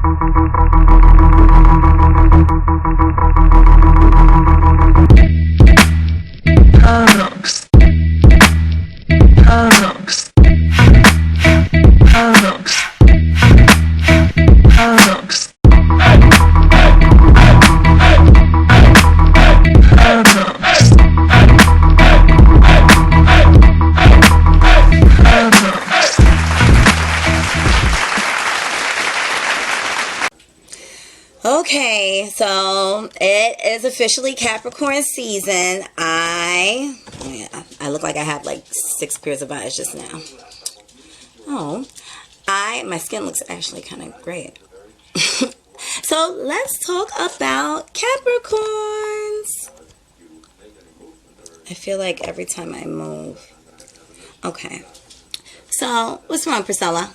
Paradox. Paradox. Paradox. Paradox. Paradox. Paradox. Okay, so it is officially Capricorn season. I look like I have like 6 pairs of eyes just now. Oh, my skin looks actually kind of great. So let's talk about Capricorns. I feel like every time I move. Okay. So what's wrong, Priscilla?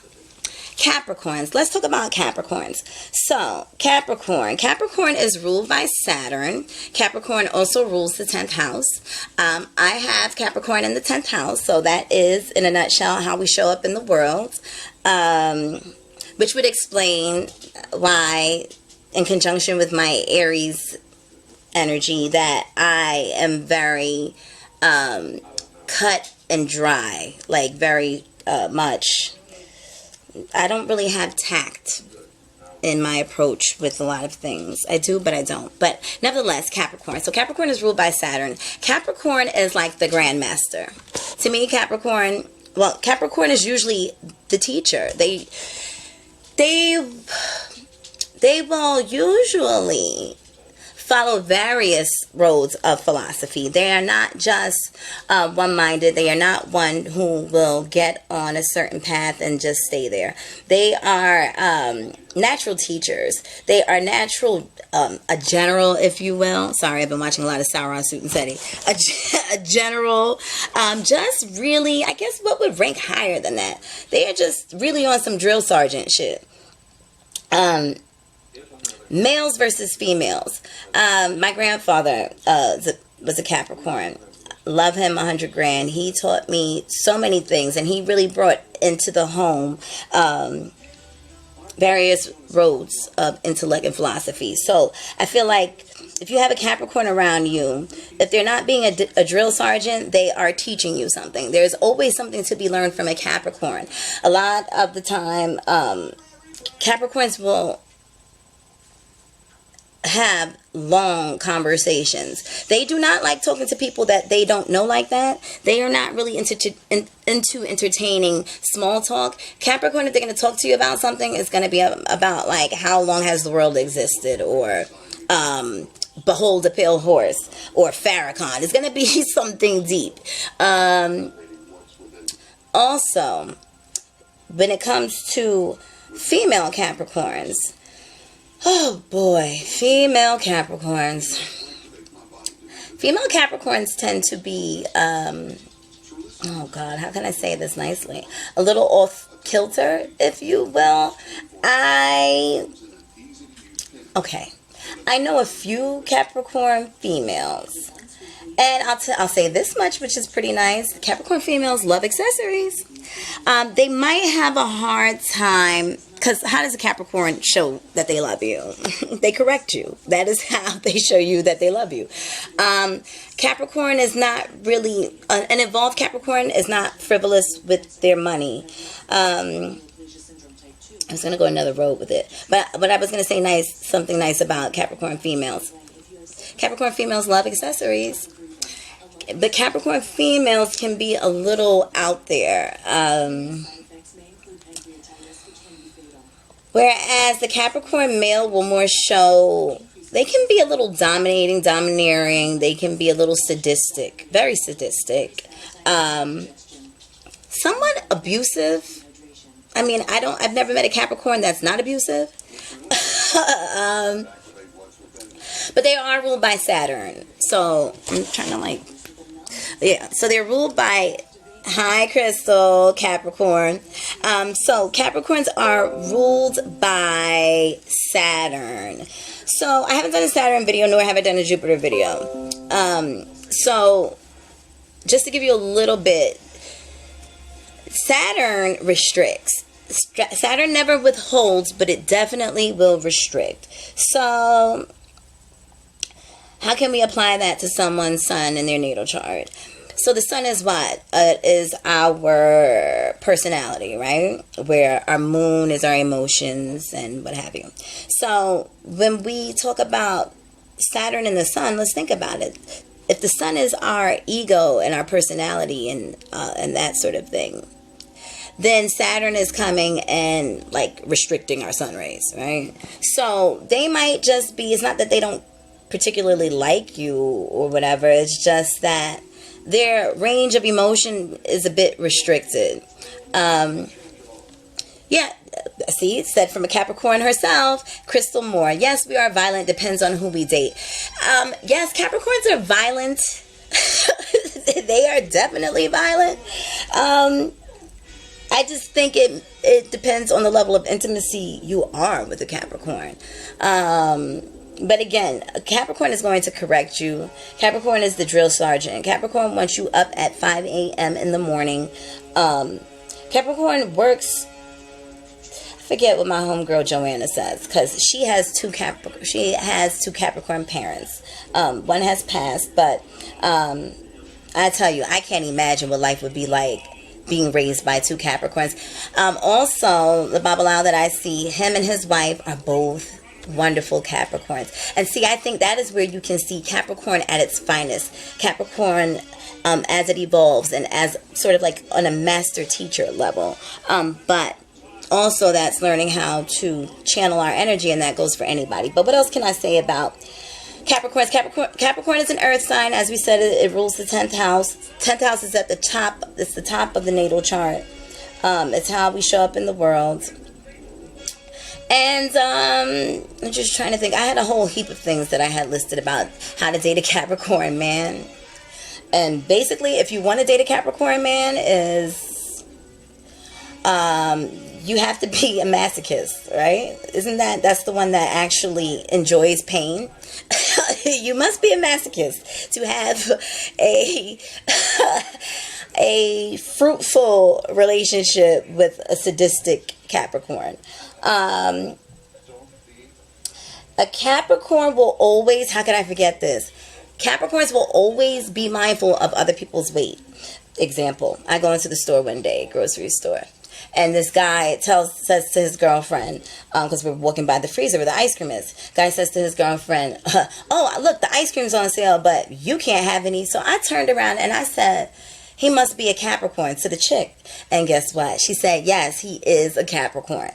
Capricorns. Let's talk about Capricorns. So, Capricorn. Capricorn is ruled by Saturn. Capricorn also rules the 10th house. I have Capricorn in the 10th house, so that is, in a nutshell, how we show up in the world. Which would explain why, in conjunction with my Aries energy, that I am very cut and dry. Like, very much. I don't really have tact in my approach with a lot of things. I do, but I don't. But nevertheless, Capricorn. So Capricorn is ruled by Saturn. Capricorn is like the grandmaster. To me, Capricorn is usually the teacher. They will usually follow various roads of philosophy. They are not just one-minded. They are not one who will get on a certain path and just stay there. They are natural teachers. They are natural, a general, if you will. Sorry, I've been watching a lot of Sauron Suit and Seti. A general, just really, I guess what would rank higher than that? They are just really on some drill sergeant shit. Males versus females. My grandfather was a Capricorn. Love him 100 grand. He taught me so many things, and he really brought into the home various roads of intellect and philosophy. So I feel like if you have a Capricorn around you, if they're not being a drill sergeant, they are teaching you something. There's always something to be learned from a Capricorn. A lot of the time, Capricorns will have long conversations. They do not like talking to people that they don't know like that. They are not really into entertaining small talk. Capricorn, if they're going to talk to you about something, it's going to be about like how long has the world existed, or behold a pale horse, or Farrakhan. It's going to be something deep. Also, when it comes to female Capricorns, oh boy, female Capricorns. Female Capricorns tend to be, oh God, how can I say this nicely? A little off kilter, if you will. Okay, I know a few Capricorn females. And I'll say this much, which is pretty nice. Capricorn females love accessories. They might have a hard time, because how does a Capricorn show that they love you? They correct you. That is how they show you that they love you. Capricorn is not really, an evolved Capricorn is not frivolous with their money. I was going to go another road with it. But I was going to say something nice about Capricorn females. Capricorn females love accessories. But Capricorn females can be a little out there. Whereas the Capricorn male will more show, they can be a little domineering. They can be a little sadistic, very sadistic. Somewhat abusive. I mean, I've never met a Capricorn that's not abusive. But they are ruled by Saturn. So, I'm trying to yeah. So they're ruled by, hi Crystal, Capricorn. So Capricorns are ruled by Saturn. So I haven't done a Saturn video, nor have I done a Jupiter video. So just to give you a little bit, Saturn restricts. Saturn never withholds, but it definitely will restrict. So how can we apply that to someone's sun in their natal chart? So the sun is what? Is our personality, right? Where our moon is our emotions and what have you. So when we talk about Saturn and the sun, let's think about it. If the sun is our ego and our personality and that sort of thing, then Saturn is coming and like restricting our sun rays, right? So they might just be, it's not that they don't particularly like you or whatever, it's just that their range of emotion is a bit restricted. Yeah, see, it said from a Capricorn herself, Crystal Moore. Yes, we are violent, depends on who we date. Yes, Capricorns are violent. They are definitely violent. I just think it depends on the level of intimacy you are with a Capricorn. But again, Capricorn is going to correct you. Capricorn is the drill sergeant. Capricorn wants you up at 5 a.m. in the morning. Capricorn works. I forget what my homegirl Joanna says, because she has two Capricorn parents. One has passed, but I tell you, I can't imagine what life would be like being raised by two Capricorns. Also, the Babalao that I see, him and his wife are both wonderful Capricorns. And see, I think that is where you can see Capricorn at its finest. Capricorn as it evolves and as sort of like on a master teacher level. But also that's learning how to channel our energy, and that goes for anybody. But what else can I say about Capricorns? Capricorn is an earth sign. As we said, it rules the 10th house. 10th house is at the top. It's the top of the natal chart. It's how we show up in the world. And I'm just trying to think. I had a whole heap of things that I had listed about how to date a Capricorn man. And basically, if you want to date a Capricorn man, is you have to be a masochist, right? That's the one that actually enjoys pain? You must be a masochist to have a fruitful relationship with a sadistic Capricorn. A Capricorn will always, how can I forget this? Capricorns will always be mindful of other people's weight. Example, I go into the store one day, grocery store, and this guy says to his girlfriend, because we're walking by the freezer where the ice cream is. Guy says to his girlfriend, oh, look, the ice cream's on sale, but you can't have any. So I turned around and I said, he must be a Capricorn, to the chick. And guess what? She said, yes, he is a Capricorn.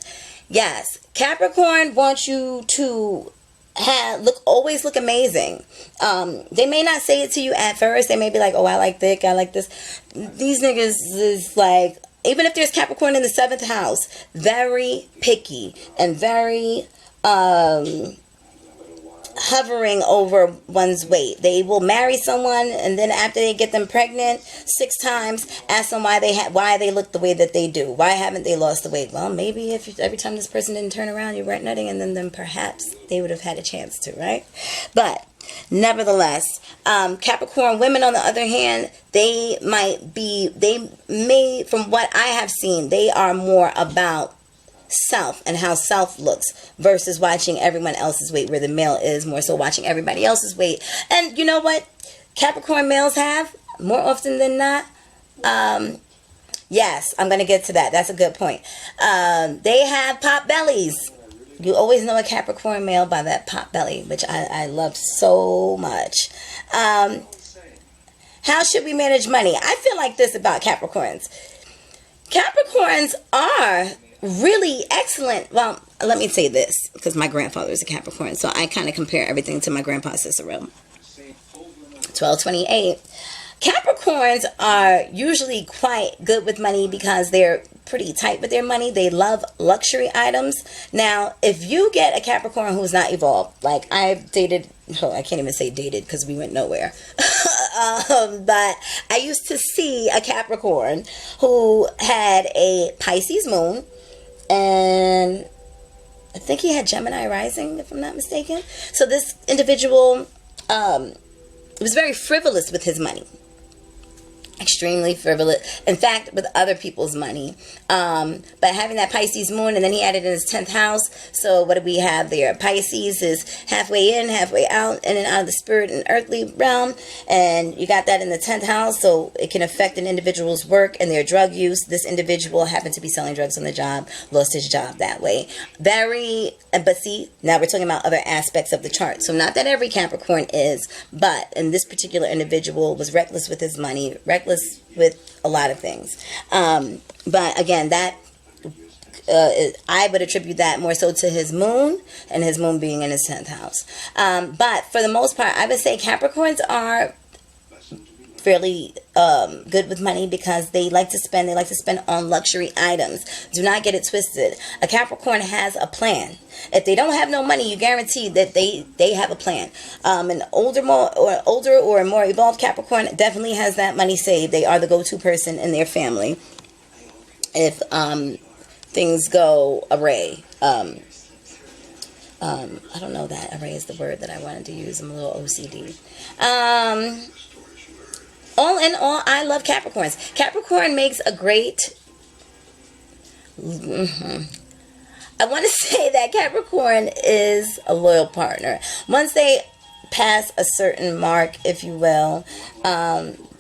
Yes, Capricorn wants you to always look amazing. They may not say it to you at first. They may be like, oh, I like thick, I like this. These niggas is like, even if there's Capricorn in the 7th house, very picky and very hovering over one's weight. They will marry someone, and then after they get them pregnant 6 times, ask them why they look the way that they do. Why haven't they lost the weight? Well, maybe if every time this person didn't turn around, you weren't nutting, and then perhaps they would have had a chance to, right? But nevertheless, Capricorn women, on the other hand, they may, from what I have seen, they are more about self and how self looks versus watching everyone else's weight, where the male is more so watching everybody else's weight. And you know what Capricorn males have more often than not? Yes, I'm going to get to that. That's a good point. They have pot bellies. You always know a Capricorn male by that pot belly, which I love so much. How should we manage money? I feel like this about Capricorns. Capricorns are really excellent. Well, let me say this, because my grandfather is a Capricorn, so I kind of compare everything to my grandpa Cicero. 1228. Capricorns are usually quite good with money because they're pretty tight with their money. They love luxury items. Now, if you get a Capricorn who's not evolved, like I've dated, I can't even say dated because we went nowhere. But I used to see a Capricorn who had a Pisces moon, and I think he had Gemini rising, if I'm not mistaken. So this individual was very frivolous with his money. extremely frivolous, in fact, with other people's money. But having that Pisces moon, and then he added in his 10th house. So what do we have there? Pisces is halfway in, halfway out, in and out of the spirit and earthly realm. And you got that in the 10th house, so it can affect an individual's work and their drug use. This individual happened to be selling drugs on the job, lost his job that way. But see, now we're talking about other aspects of the chart. So not that every Capricorn is, but in this particular individual was reckless with his money, reckless with a lot of things. But again, that I would attribute that more so to his moon, and his moon being in his 10th house. But for the most part, I would say Capricorns are fairly good with money because they like to spend. They like to spend on luxury items. Do not get it twisted. A Capricorn has a plan. If they don't have no money, you guarantee that they have a plan. An older or more evolved Capricorn definitely has that money saved. They are the go-to person in their family if things go awry. I don't know that array is the word that I wanted to use. I'm a little OCD. All in all, I love Capricorns. Capricorn makes a great... I want to say that Capricorn is a loyal partner. Once they pass a certain mark, if you will,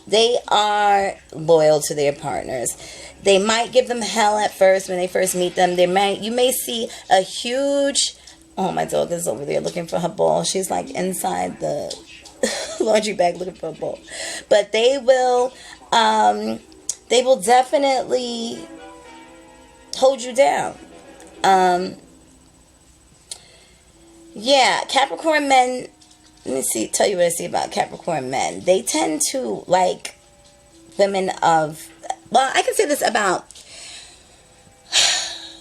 they are loyal to their partners. They might give them hell at first when they first meet them. You may see a huge... Oh, my dog is over there looking for her ball. She's like inside the laundry bag looking for a ball. But they will definitely hold you down. Yeah, Capricorn men, let me tell you what I see about Capricorn men. They tend to like women of, well, I can say this about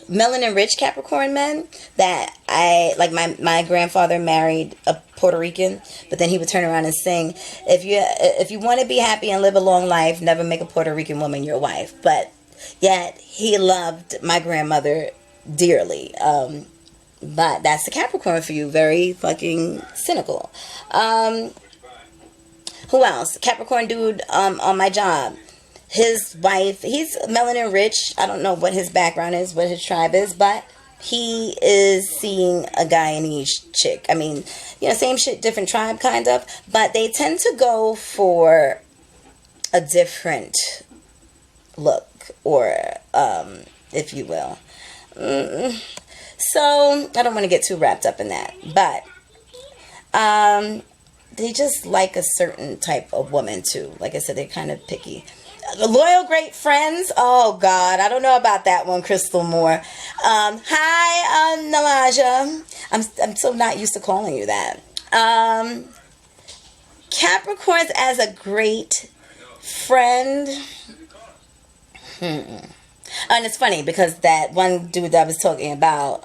melanin rich Capricorn men, that my grandfather married a Puerto Rican, but then he would turn around and sing, if you want to be happy and live a long life, never make a Puerto Rican woman your wife. But yet he loved my grandmother dearly. But that's the Capricorn for you. Very fucking cynical. Who else? Capricorn dude on my job. His wife, he's melanin rich. I don't know what his background is, what his tribe is, but he is seeing a Guyanese chick. I mean, same shit, different tribe, kind of. But they tend to go for a different look, or if you will. So, I don't want to get too wrapped up in that. But, they just like a certain type of woman, too. Like I said, they're kind of picky. Loyal great friends. Oh God, I don't know about that one, Crystal Moore. Hi, Nalaja. I'm so not used to calling you that. Capricorns as a great friend. And it's funny because that one dude that I was talking about,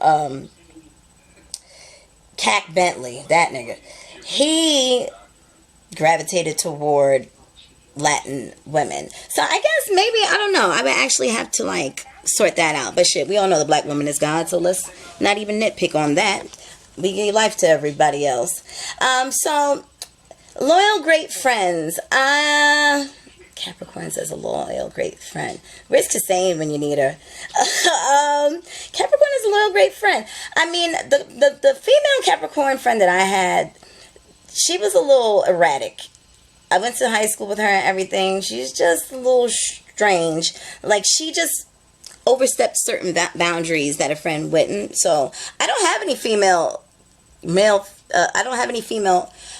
Cac Bentley, that nigga, he gravitated toward Latin women. So I guess maybe, I don't know, I would actually have to sort that out. But shit, we all know the black woman is God, so let's not even nitpick on that. We give life to everybody else. So loyal great friends. Capricorn says a loyal great friend. Risk is saying when you need her. Capricorn is a loyal great friend. I mean, the female Capricorn friend that I had, she was a little erratic. I went to high school with her and everything. She's just a little strange. She just overstepped certain boundaries that a friend wouldn't. So I don't have any female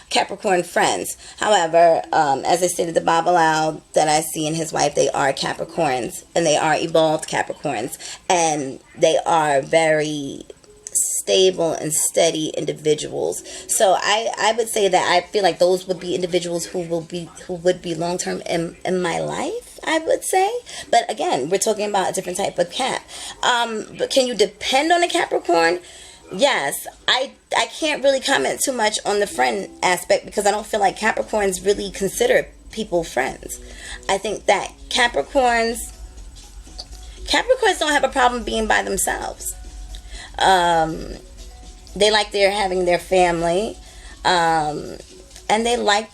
Capricorn friends. However, as I stated, the Bob aloud that I see in his wife, they are Capricorns, and they are evolved Capricorns, and they are very stable and steady individuals. So I would say that I feel like those would be individuals who would be long term in my life, I would say. But again, we're talking about a different type of Cap. But can you depend on a Capricorn? Yes. I can't really comment too much on the friend aspect because I don't feel like Capricorns really consider people friends. I think that Capricorns don't have a problem being by themselves. They like having their family, and they like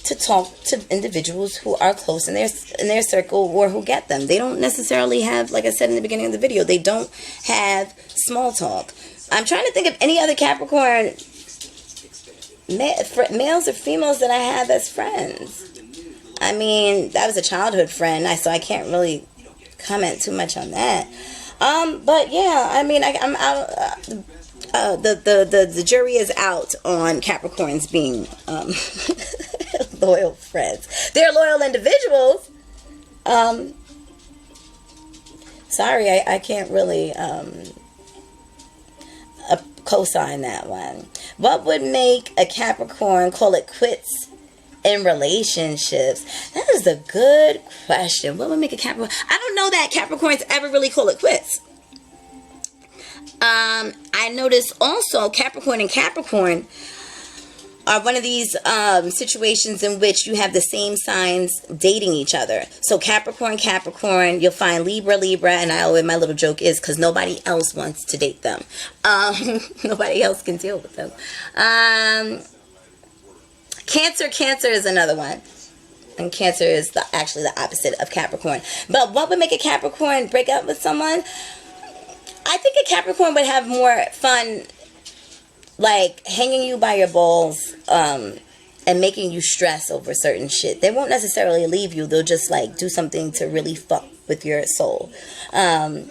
to talk to individuals who are close in their circle or who get them. They don't necessarily have, like I said in the beginning of the video, they don't have small talk. I'm trying to think of any other Capricorn males or females that I have as friends. I mean, that was a childhood friend, so I can't really comment too much on that. But yeah, I mean, I'm out. The jury is out on Capricorns being loyal friends. They're loyal individuals. Sorry, I can't really co-sign that one. What would make a Capricorn call it quits in relationships? That is a good question. What would make a Capricorn? I don't know that Capricorns ever really call it quits. I noticed also Capricorn and Capricorn are one of these situations in which you have the same signs dating each other. So Capricorn, Capricorn, you'll find Libra, Libra, and my little joke is because nobody else wants to date them. Nobody else can deal with them. Cancer, Cancer is another one. And Cancer is actually the opposite of Capricorn. But what would make a Capricorn break up with someone? I think a Capricorn would have more fun, like, hanging you by your balls and making you stress over certain shit. They won't necessarily leave you. They'll just, like, do something to really fuck with your soul. Or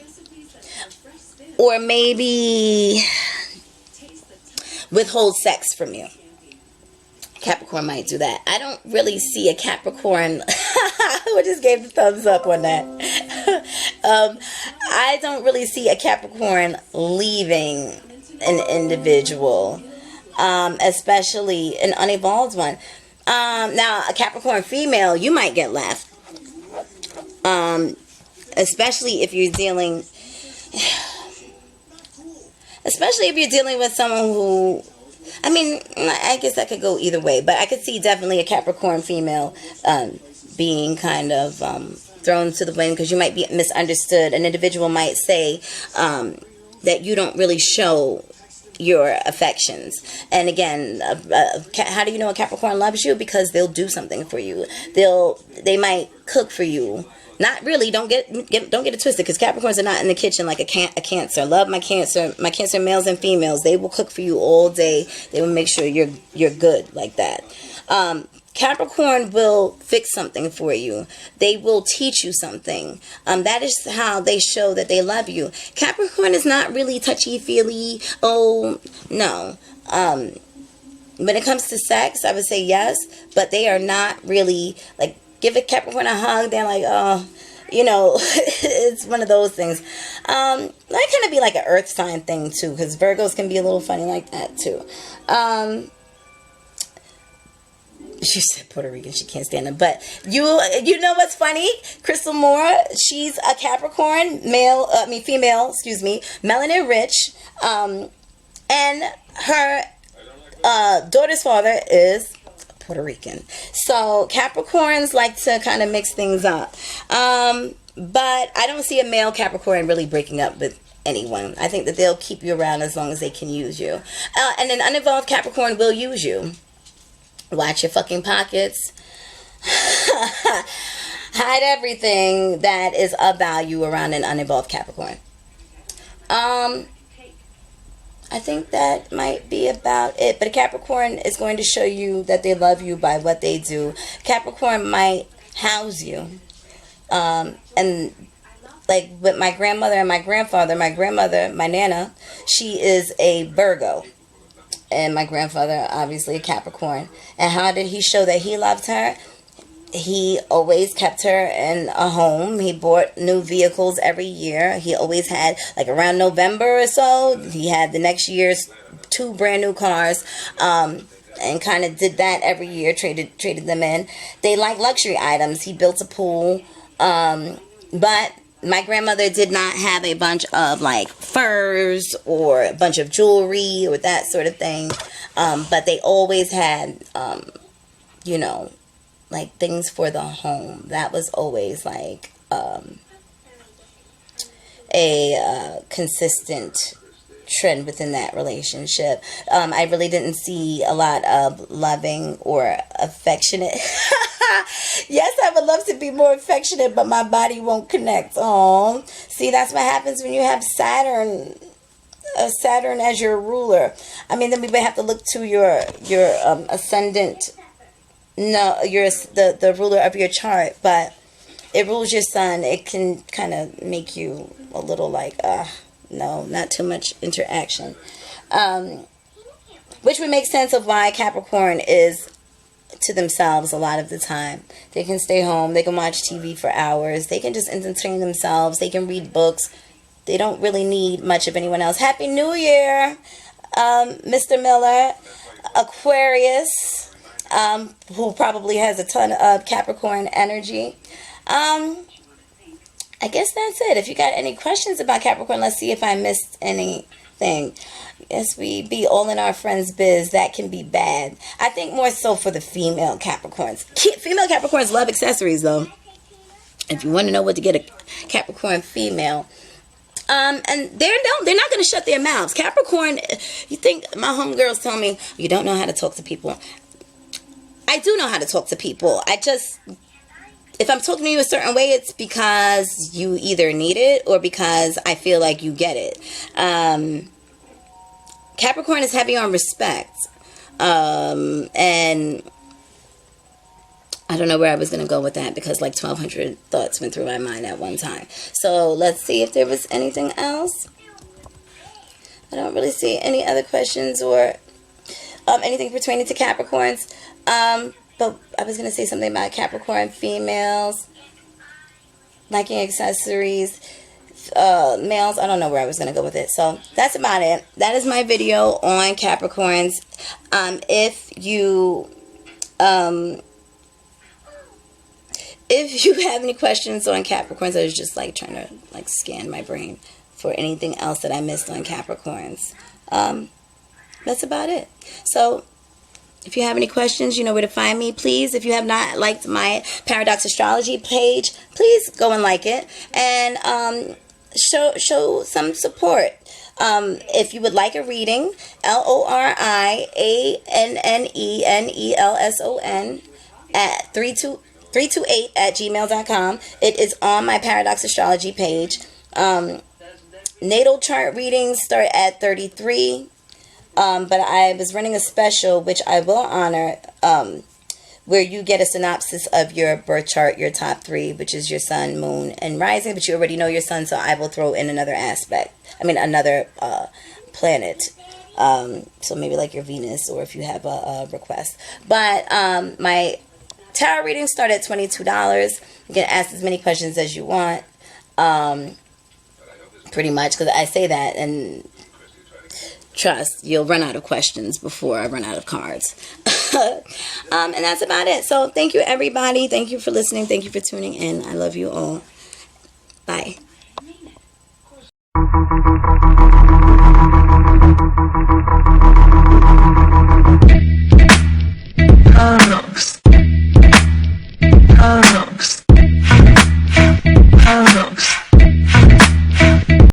maybe withhold sex from you. Capricorn might do that. I don't really see a Capricorn. I just gave the thumbs up on that. I don't really see a Capricorn leaving an individual, especially an unevolved one. Now, a Capricorn female, you might get left, especially if you're dealing with someone who, I mean, I guess that could go either way, but I could see definitely a Capricorn female being kind of thrown to the wind because you might be misunderstood. An individual might say that you don't really show your affections. And again, how do you know a Capricorn loves you? Because they'll do something for you. They might cook for you. Not really. Don't get it twisted, because Capricorns are not in the kitchen like a Cancer. Love my Cancer males and females. They will cook for you all day. They will make sure you're good like that. Capricorn will fix something for you. They will teach you something. That is how they show that they love you. Capricorn is not really touchy-feely. Oh, no. When it comes to sex, I would say yes, but they are not really, like, give a Capricorn a hug, they're like, oh, you know, it's one of those things. That kind of be like an earth sign thing, too, because Virgos can be a little funny like that, too. She said Puerto Rican, she can't stand them. But you know what's funny? Crystal Moore, she's a Capricorn, female, melanin rich. And her daughter's father is Puerto Rican. So Capricorns like to kind of mix things up. But I don't see a male Capricorn really breaking up with anyone. I think that they'll keep you around as long as they can use you. And an uninvolved Capricorn will use you. Watch your fucking pockets. Hide everything that is of value around an uninvolved Capricorn. I think that might be about it. But a Capricorn is going to show you that they love you by what they do. Capricorn might house you. And like with my grandmother and my grandfather, my grandmother, my Nana, she is a Virgo. And my grandfather, obviously a Capricorn. And how did he show that he loved her? He always kept her in a home. He bought new vehicles every year. He always had, like around November or so, he had the next year's 2 brand new cars. And kind of did that every year, traded them in. They like luxury items. He built a pool. But my grandmother did not have a bunch of like furs or a bunch of jewelry or that sort of thing. But they always had, you know, like things for the home. That was always like a consistent trend within that relationship. I really didn't see a lot of loving or affectionate. Yes, I would love to be more affectionate, but my body won't connect. Oh, see, that's what happens when you have Saturn as your ruler. I mean, then we would have to look to your ascendant. No, the ruler of your chart, but it rules your sun. It can kind of make you a little like, no, not too much interaction. Which would make sense of why Capricorn is to themselves a lot of the time. They can stay home. They can watch TV for hours. They can just entertain themselves. They can read books. They don't really need much of anyone else. Happy New Year, Mr. Miller. Aquarius, who probably has a ton of Capricorn energy. I guess that's it. If you got any questions about Capricorn, let's see if I missed anything. Yes, we be all in our friends' biz. That can be bad. I think more so for the female Capricorns. Female Capricorns love accessories, though. If you want to know what to get a Capricorn female. And they're not going to shut their mouths. Capricorn, you think my homegirls tell me, you don't know how to talk to people. I do know how to talk to people. If I'm talking to you a certain way, it's because you either need it or because I feel like you get it. Capricorn is heavy on respect. And I don't know where I was going to go with that because like 1,200 thoughts went through my mind at one time. So let's see if there was anything else. I don't really see any other questions or anything pertaining to Capricorns. But I was going to say something about Capricorn females liking accessories. Males, I don't know where I was going to go with it. So that's about it. That is my video on Capricorns. If you have any questions on Capricorns, I was just like trying to like scan my brain for anything else that I missed on Capricorns. That's about it. So if you have any questions, you know where to find me. Please, if you have not liked my Paradox Astrology page, please go and like it. And show some support. If you would like a reading, LORIANNENELSON at 328@gmail.com. It is on my Paradox Astrology page. Natal chart readings start at 33. But I was running a special, which I will honor, where you get a synopsis of your birth chart, your top 3, which is your sun, moon, and rising. But you already know your sun, so I will throw in another another planet. So maybe like your Venus, or if you have a request. But my tarot readings start at $22. You can ask as many questions as you want. Pretty much, because I say that and trust, you'll run out of questions before I run out of cards. And that's about it. So thank you, everybody. Thank you for listening. Thank you for tuning in. I love you all. Bye.